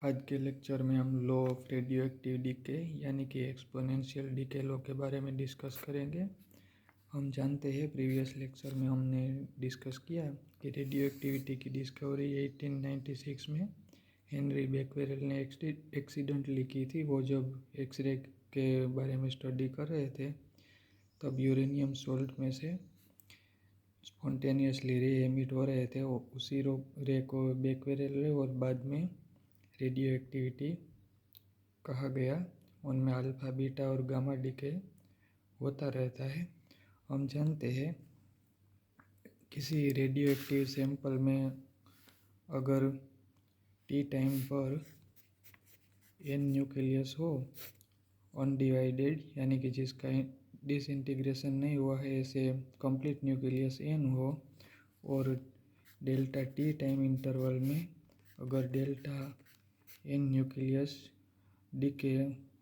आज के लेक्चर में हम law of radioactive decay यानी कि एक्सपोनेंशियल डीके लॉ के बारे में डिस्कस करेंगे। हम जानते हैं प्रीवियस लेक्चर में हमने डिस्कस किया कि रेडियो एक्टिविटी की डिस्कवरी 1896 में हेनरी बेक्वेरेल ने एक्सीडेंटली की थी। वो जब एक्सरे के बारे में स्टडी कर रहे थे तब यूरेनियम सोल्ट में से स्पॉन्टेनियसली रे एमिट हो रहे थे। उसी रे को बेक्वेरेल और बाद में रेडियो एक्टिविटी कहा गया। उनमें अल्फ़ा बीटा और गामा डीके होता रहता है। हम जानते हैं किसी रेडियो एक्टिव सैंपल में अगर टी टाइम पर एन न्यूक्लियस हो अनडिवाइडेड यानी कि जिसका डिसइंटीग्रेशन नहीं हुआ है, ऐसे कंप्लीट न्यूक्लियस एन हो, और डेल्टा टी टाइम इंटरवल में अगर डेल्टा एन न्यूक्लियस डीके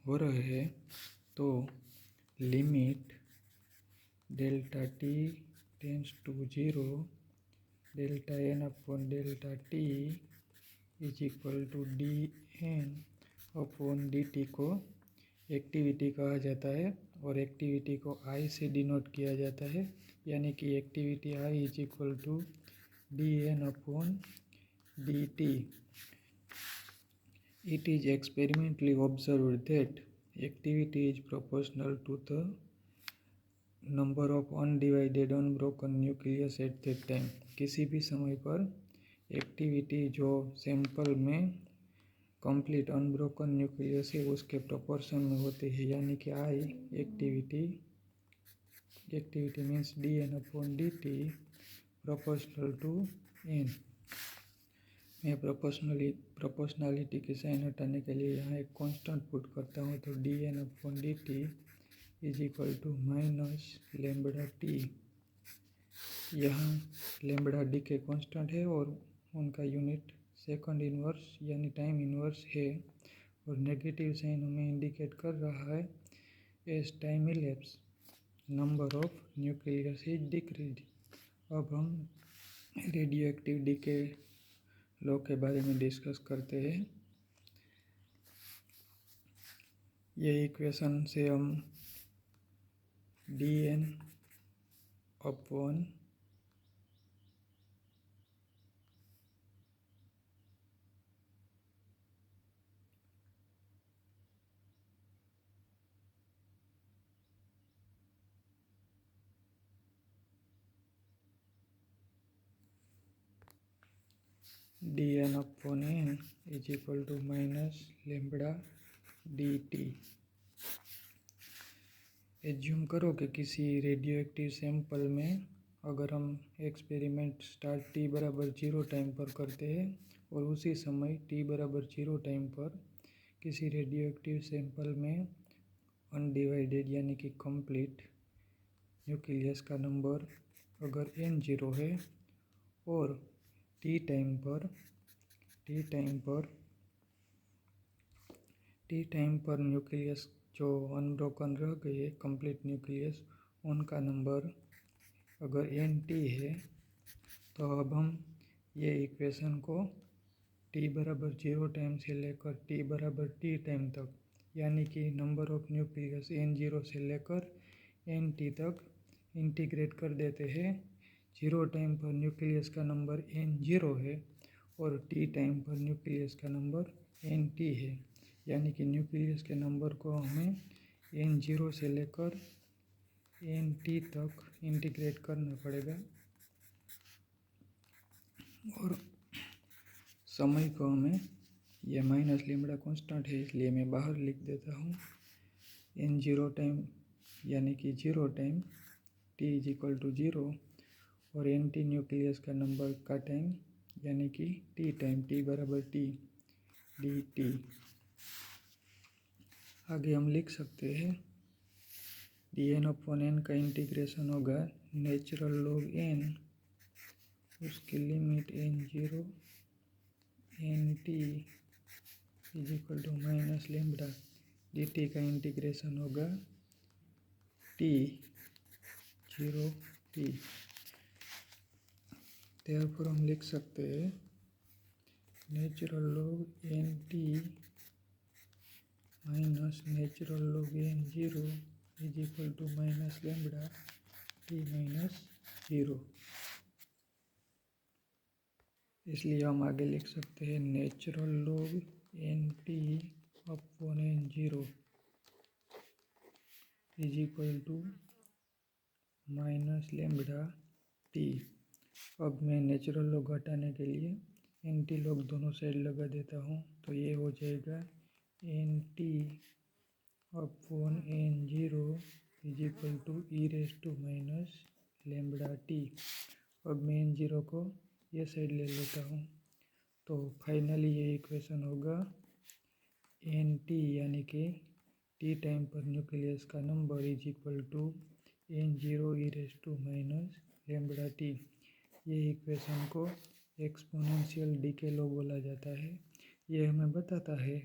हो रहे हैं तो limit delta T tends to 0 delta N upon delta T is equal to D N upon D T को एक्टिविटी कहा जाता है और एक्टिविटी को आई से डिनोट किया जाता है, यानी कि activity I is equal to D N upon D T. It is experimentally observed that activity is proportional to the number of undivided unbroken nucleus at that time। किसी भी समय पर एक्टिविटी जो सैंपल में कंप्लीट अनब्रोकन न्यूक्लियस है उसके proportion में होती है, यानी कि I activity means D N upon D T proportional to N. मैं प्रोपोर्शनलिटी की साइन हटाने के लिए यहाँ एक कांस्टेंट पुट करता हूँ, तो D N upon D T is equal to minus lambda T. यहाँ लेम्बडा डी के कांस्टेंट है और उनका यूनिट सेकंड इनवर्स यानी टाइम इनवर्स है, और नेगेटिव साइन हमें इंडिकेट कर रहा है as time elapse number of nucleus is decrease. अब हम रेडियो एक्टिव डीके लॉ के बारे में डिस्कस करते हैं। ये इक्वेशन से हम D N upon D N upon N is equal to minus lambda D T. Assume करो कि किसी रेडियो एक्टिव सैंपल में अगर हम एक्सपेरिमेंट स्टार्ट टी बराबर 0 टाइम पर करते हैं और उसी समय टी बराबर 0 टाइम पर किसी रेडियो एक्टिव सैंपल में अनडिवाइडेड यानी कि कंप्लीट न्यूक्लियस का नंबर अगर n 0 है और टी टाइम पर न्यूक्लियस जो अनब्रोकन रह गए कंप्लीट न्यूक्लियस उनका नंबर अगर एन टी है, तो अब हम ये इक्वेशन को टी बराबर 0 टाइम से लेकर टी बराबर टी टाइम तक यानी कि नंबर ऑफ न्यूक्लियस एन 0 से लेकर एन टी तक इंटीग्रेट कर देते हैं। 0 टाइम पर न्यूक्लियस का नंबर एन 0 है और टी टाइम पर न्यूक्लियस का नंबर एन टी है, यानी कि न्यूक्लियस के नंबर को हमें एन 0 से लेकर एन टी तक इंटीग्रेट करना पड़ेगा, और समय को हमें यह माइनस लेम्बडा कांस्टेंट है इसलिए मैं बाहर लिख देता हूँ। एन 0 टाइम यानी कि 0 time T is equal to 0 और एन टी न्यूक्लियस का नंबर का टाइम यानी कि टी टाइम टी बराबर टी डी टी। आगे हम लिख सकते हैं डी एन अपॉन एन का इंटीग्रेशन होगा नेचुरल लॉग एन, उसकी limit N 0 N T is equal to minus lambda D T का इंटीग्रेशन होगा टी 0 टी। देयरफॉर हम लिख सकते हैं natural log N T minus natural log N zero is equal to minus lambda T minus zero. इसलिए हम आगे लिख सकते हैं natural log N T upon N zero is equal to minus lambda T. अब मैं नेचुरल लॉग घटाने के लिए एन टी लॉग दोनों साइड लगा देता हूँ, तो ये हो जाएगा N T upon N zero is equal to E raise to minus lambda T. अब मैं एन जीरो को ये साइड ले लेता हूँ, तो फाइनली ये इक्वेशन होगा एन टी यानी कि टी टाइम पर न्यूक्लियस का number is equal to N zero E raise to minus lambda T. ये इक्वेशन को एक्सपोनेंशियल डीके लॉ बोला जाता है। ये हमें बताता है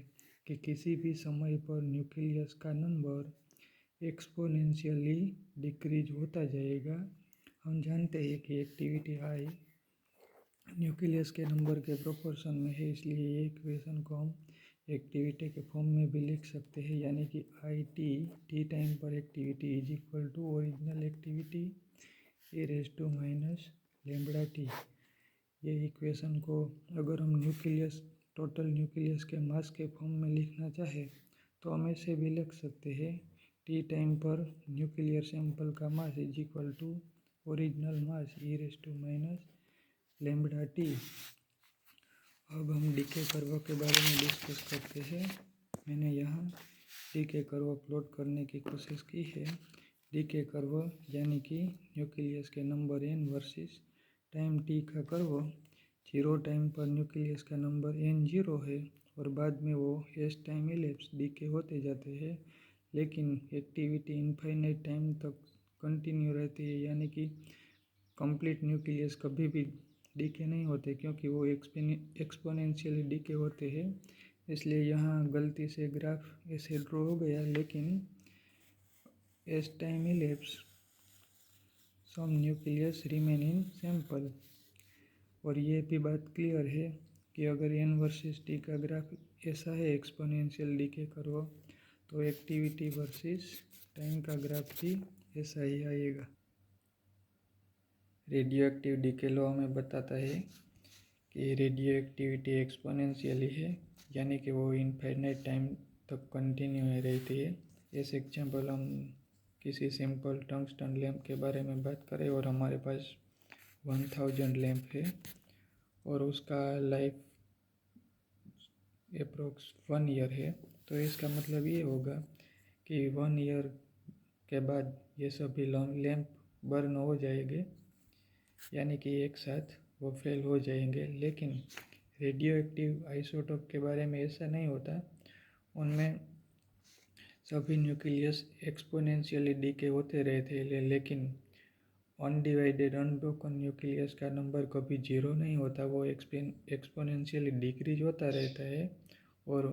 कि किसी भी समय पर न्यूक्लियस का नंबर एक्सपोनेंशियली डिक्रीज होता जाएगा। हम जानते हैं कि एक्टिविटी आई न्यूक्लियस के नंबर के प्रोपोर्शन में है, इसलिए ये इक्वेशन को हम एक्टिविटी के फॉर्म में भी लिख सकते हैं, यानी कि आई टी टाइम पर activity is equal to original activity A raise to minus lambda T. ये इक्वेशन को अगर हम टोटल न्यूक्लियस के मास के फॉर्म में लिखना चाहे तो हम ऐसे भी लिख सकते हैं टी टाइम पर न्यूक्लियर सैंपल का mass is equal to original mass E raise to minus lambda T. अब हम डीके कर्व के बारे में डिस्कस करते हैं। मैंने यहाँ डीके कर्व प्लॉट करने की कोशिश की है। डीके कर्व यानी कि न्यूक्लियस के number N versus time T का कर्व। जीरो टाइम पर न्यूक्लियस का नंबर एन जीरो है और बाद में वो एस टाइम इलेप्स डीके होते जाते हैं, लेकिन एक्टिविटी इनफाइनाइट टाइम तक कंटिन्यू रहती है, यानी कि कंप्लीट न्यूक्लियस कभी भी डीके नहीं होते क्योंकि वो एक्सपोनेंशियली डीके होते हैं। इसलिए यहाँ गलती से ग्राफ ऐसे ड्रॉ हो गया, लेकिन as time elapse some nucleus remain in sample. और ये भी बात क्लियर है कि अगर एन वर्सेस टी का ग्राफ ऐसा है एक्सपोनेंशियल डीके कर्व, तो एक्टिविटी वर्सेस टाइम का ग्राफ भी ऐसा ही आएगा। रेडियो एक्टिव डीके लॉ हमें बताता है कि रेडियो एक्टिविटी एक्सपोनेंशियली है, यानी कि वो इनफाइनाइट टाइम तक कंटिन्यू रहती है। ऐसे एग्जाम्पल हम किसी सिंपल टंगस्टन लैंप के बारे में बात करें और हमारे पास 1000 लैंप है और उसका लाइफ अप्रोक्स 1 ईयर है, तो इसका मतलब ये होगा कि 1 ईयर के बाद ये सभी लैंप बर्न हो जाएंगे, यानी कि एक साथ वो फेल हो जाएंगे। लेकिन रेडियो एक्टिव आइसोटोप के बारे में ऐसा नहीं होता। उनमें सभी न्यूक्लियस एक्सपोनेंशियली डीके होते रहते हैं, लेकिन अनडिवाइडेड अनब्रोकन न्यूक्लियस का नंबर कभी जीरो नहीं होता, वो एक्सपोनेंशियली डिक्रीज होता रहता है और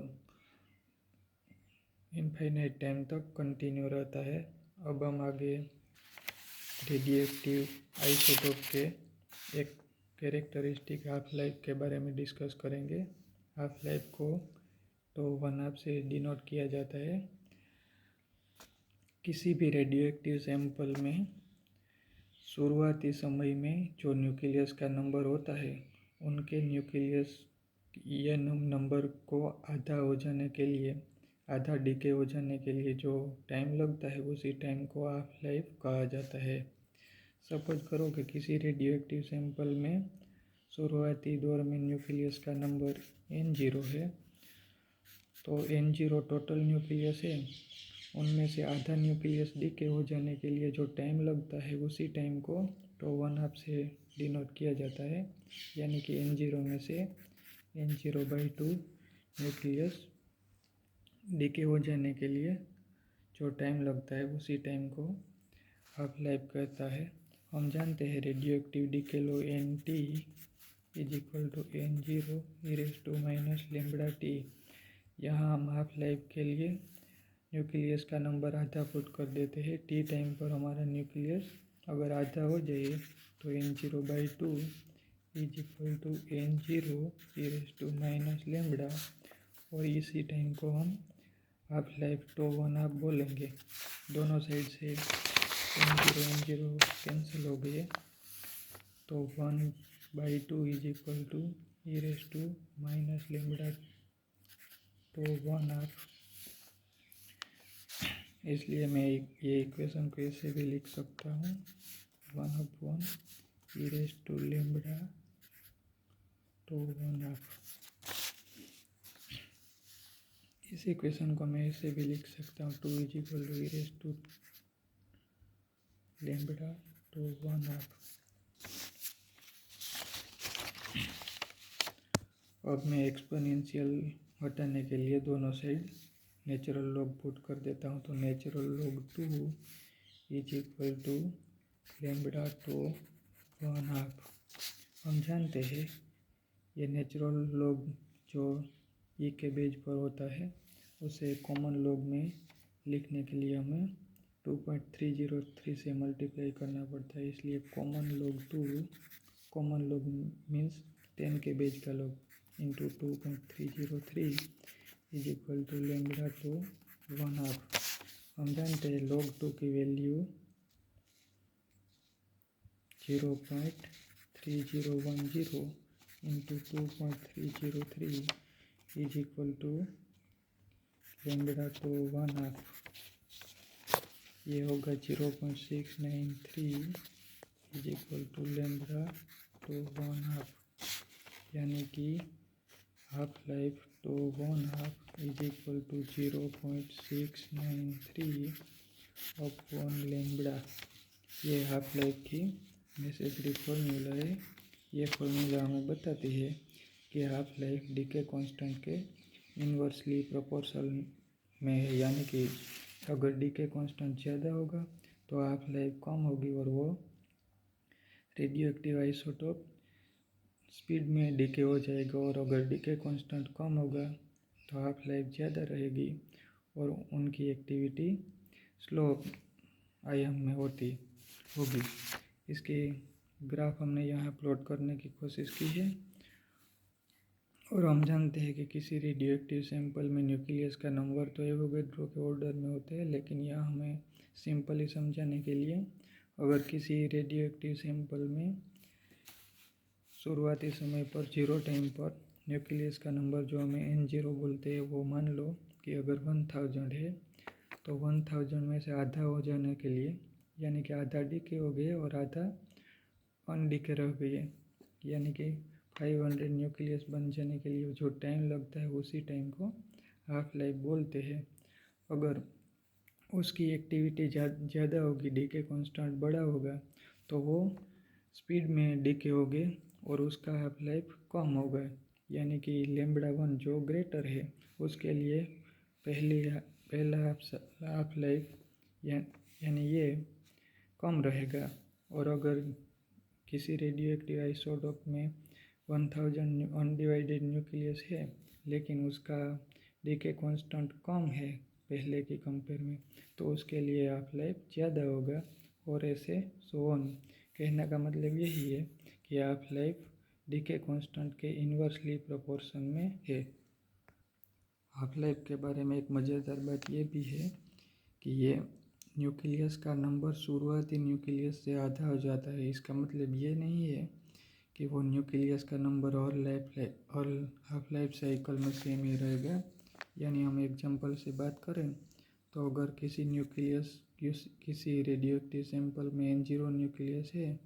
इनफाइनाइट टाइम तक कंटिन्यू रहता है। अब हम आगे रेडियो एक्टिव आइसोटोप के एक कैरेक्टरिस्टिक हाफ लाइफ के बारे में डिस्कस करेंगे। हाफ लाइफ को तो 1/2 से डिनोट किया जाता है। किसी भी रेडियो एक्टिव सैंपल में शुरुआती समय में जो न्यूक्लियस का नंबर होता है, उनके न्यूक्लियस ये नंबर को आधा डीके हो जाने के लिए जो टाइम लगता है, उसी टाइम को हाफ लाइफ कहा जाता है। सपोज करो कि किसी रेडियो एक्टिव सैंपल में शुरुआती दौर में न्यूक्लियस का नंबर एन जीरो है, तो एन जीरो टोटल न्यूक्लियस है, उनमें से आधा न्यूक्लियस डीके हो जाने के लिए जो टाइम लगता है, उसी टाइम को तो 1/2 से डिनोट किया जाता है, यानी कि एन जीरो में से N zero by 2 nucleus decay हो जाने के लिए जो टाइम लगता है, उसी टाइम को हाफ लाइफ कहता है। हम जानते हैं radioactive decay law N T is equal to N zero E raise to minus lambda T. यहाँ हम हाफ लाइफ के लिए न्यूक्लियस का नंबर आधा पुट कर देते हैं। टी टाइम पर हमारा न्यूक्लियस अगर आधा हो जाए तो N zero by 2 is equal to n0 e raise to minus lambda, और इसी टाइम को हम हाफ लाइफ टो 1 हाफ बोलेंगे। दोनों साइड से n0 कैंसिल हो गए, तो 1/2 is equal to E raise to minus lambda to 1 half. इसलिए मैं ये इक्वेशन को ऐसे भी लिख सकता हूँ, 1/1 e raise to lambda to 1 half. इस इक्वेशन को मैं ऐसे भी लिख सकता हूँ, 2 is equal to E raise to lambda to 1 half. अब मैं एक्सपोनेंशियल हटाने के लिए दोनों साइड नेचुरल लॉग पुट कर देता हूँ, तो natural log 2 is equal to lambda to 1 half. हम जानते हैं ये नेचुरल लॉग जो ई के बेज पर होता है उसे कॉमन लॉग में लिखने के लिए हमें 2.303 से मल्टीप्लाई करना पड़ता है। इसलिए कॉमन लॉग मीन्स 10 के बेज का log into 2.303 is equal to lambda to 1 half. हम जानते हैं log 2 की value 0.3010 into 2.303 is equal to lambda to 1 half. ये होगा 0.693 is equal to lambda to 1 half, यानी कि half life T 1 half is equal to 0.693 upon lambda. ये half life की नेसेसरी फॉर्मूला है। ये फॉर्मूला हमें बताती है कि हाफ लाइफ डीके कांस्टेंट के इन्वर्सली प्रोपोर्शनल में है, यानी कि अगर डीके कांस्टेंट ज़्यादा होगा तो हाफ लाइफ कम होगी और वो रेडियो एक्टिव आइसोटोप स्पीड में डीके हो जाएगा, और अगर डीके कांस्टेंट कम होगा तो हाफ लाइफ ज़्यादा रहेगी और उनकी एक्टिविटी स्लो आयाम में होगी। इसकी ग्राफ हमने यहाँ प्लॉट करने की कोशिश की है, और हम जानते हैं कि किसी रेडियो एक्टिव सैंपल में न्यूक्लियस का नंबर तो एवोगैड्रो के ऑर्डर में होते हैं, लेकिन यह हमें सिंपली समझाने के लिए अगर किसी रेडियो एक्टिव सैंपल में शुरुआती समय पर 0 टाइम पर न्यूक्लियस का नंबर जो हमें n0 बोलते हैं वो मान लो कि अगर 1000 है, तो 1000 में से आधा हो जाने के लिए, यानी कि आधा डीके हो गए और आधा अनडीके रह गए, यानी कि 500 न्यूक्लियस बन जाने के लिए जो टाइम लगता है उसी टाइम को हाफ लाइफ बोलते हैं। अगर उसकी एक्टिविटी ज़्यादा होगी, डीके कांस्टेंट बड़ा होगा, तो वो स्पीड में डीके हो गए और उसका हाफ लाइफ कम होगा, यानी कि लेमड़ा 1 जो ग्रेटर है उसके लिए पहला हाफ लाइफ यानी ये कम रहेगा। और अगर किसी रेडियो एक्टिव आइसोटोप में 1000 अनडिवाइडेड न्यूक्लियस है लेकिन उसका डीके कांस्टेंट कम है पहले के कंपेयर में, तो उसके लिए हाफ लाइफ ज़्यादा होगा, और ऐसे सो ऑन। कहने का मतलब यही है कि हाफ लाइफ डीके कांस्टेंट के इन्वर्सली प्रोपोर्शन में है। हाफ लाइफ के बारे में एक मज़ेदार बात ये भी है कि ये न्यूक्लियस का नंबर शुरुआती न्यूक्लियस से आधा हो जाता है। इसका मतलब ये नहीं है कि वो न्यूक्लियस का नंबर और हाफ लाइफ साइकिल में सेम ही रहेगा। यानी हम एग्जांपल से बात करें तो अगर किसी रेडियो एक्टिव सैंपल में n0 न्यूक्लियस है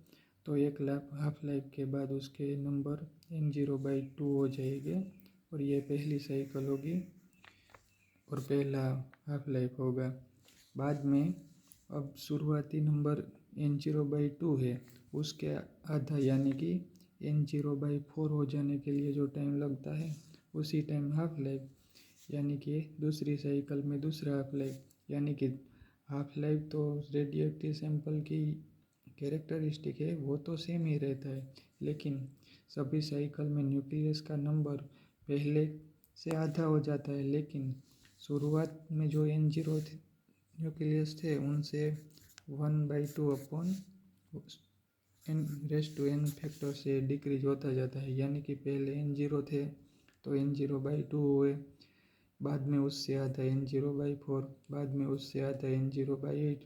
तो एक हाफ लाइफ के बाद उसके नंबर n0/2 हो जाएंगे, और ये पहली साइकिल होगी और पहला हाफ लाइफ होगा। बाद में अब शुरुआती नंबर n0/2 है, उसके आधा यानी कि n0/4 हो जाने के लिए जो टाइम लगता है उसी टाइम हाफ लाइफ, यानी कि दूसरी साइकिल में दूसरा हाफ लाइफ। यानी कि हाफ लाइफ तो रेडियो एक्टिव सैंपल की कैरेक्टरिस्टिक है, वो तो सेम ही रहता है, लेकिन सभी साइकिल में न्यूक्लियस का नंबर पहले से आधा हो जाता है, लेकिन शुरुआत में जो n0 न्यूक्लियस थे उनसे 1/2 अपॉन n फैक्टर से डिक्रीज होता जाता है, यानी कि पहले n0 थे तो n0/2 हुए, बाद में उससे आता n0/4, बाद में उससे आता n0/8।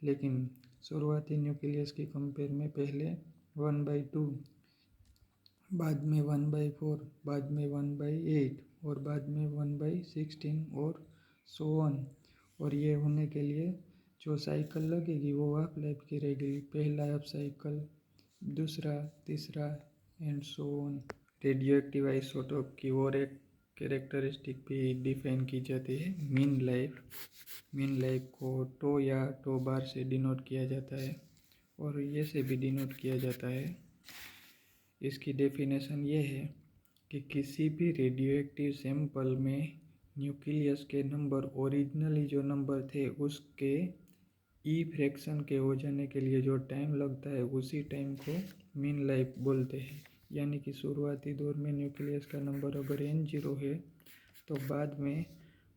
लेकिन शुरुआती न्यूक्लियस की कंपेयर में पहले 1/2, बाद में 1/4, बाद में 1/8 और बाद में 1/16 और सो ऑन। और ये होने के लिए जो साइकिल लगेगी वो हाफ लाइफ की रहेगी, पहला हाफ साइकिल, दूसरा, तीसरा and so on. Radio active isotope की और एक कैरेक्टरिस्टिक भी डिफाइन की जाती है, मीन लाइफ। मीन लाइफ को टो या टो बार से डिनोट किया जाता है और ये से भी डिनोट किया जाता है। इसकी डेफिनेशन ये है कि किसी भी रेडियो एक्टिव सैंपल में न्यूक्लियस के नंबर ओरिजिनली जो नंबर थे उसके ई फ्रैक्शन के हो जाने के लिए जो टाइम लगता है उसी टाइम को मीन लाइफ बोलते हैं। यानी कि शुरुआती दौर में न्यूक्लियस का नंबर अगर n0 है तो बाद में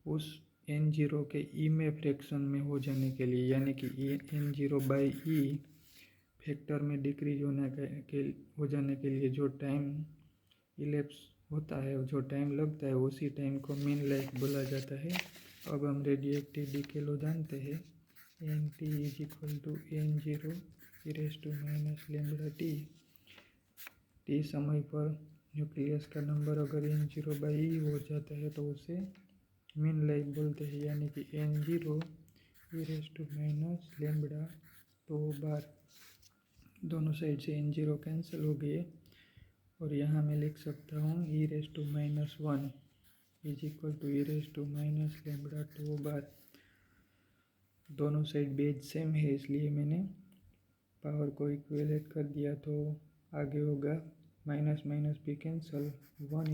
उस n0 के ई में फ्रैक्शन में हो जाने के लिए, यानी कि n0/e फैक्टर में डिक्रीज हो जाने के लिए जो टाइम इलेप्स होता है, जो टाइम लगता है, उसी टाइम को मीन लाइफ बोला जाता है। अब हम रेडियो एक्टिव डीके लो जानते हैं, nt = n0 e⁻λt। टी समय पर न्यूक्लियस का नंबर अगर n0/e हो जाता है तो उसे मीन लाइफ बोलते हैं, यानी कि n0 e⁻λ तो बार। दोनों साइड से n0 कैंसिल हो गए और यहाँ मैं लिख सकता हूँ e⁻1 e⁻λ तो बार। दोनों साइड बेस सेम है इसलिए मैंने पावर को इक्विवेलेंट कर दिया, तो आगे होगा माइनस माइनस भी कैंसल, 1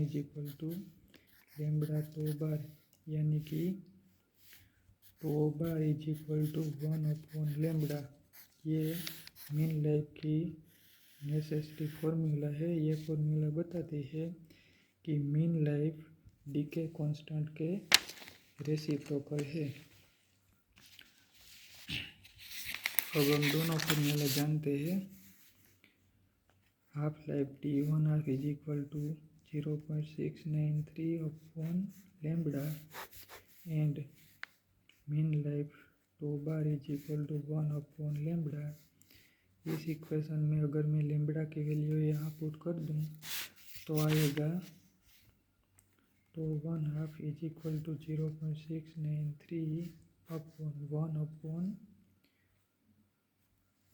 λ तो बार, यानी कि तो बार = 1/λ। ये मीन लाइफ की नेसेसरी फॉर्मूला है। ये फॉर्मूला बताती है कि मीन लाइफ डीके कांस्टेंट के रेसिप्रोकल है। अब हम दोनों फॉर्मूला जानते हैं। Half life T1/2 = 0.693/λ and mean life तो बार = 1/λ। इस इक्वेशन में अगर मैं लैम्ब्डा की वैल्यू यहाँ पुट कर दूँ तो आएगा तो 1/2 = 0.693/1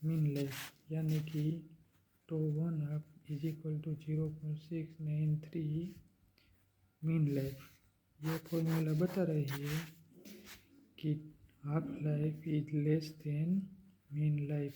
मीन लाइफ, यानी कि तो 1/2 = 0.693 मीन लाइफ। यह फॉर्मूला बता रही है कि half life is less than mean life.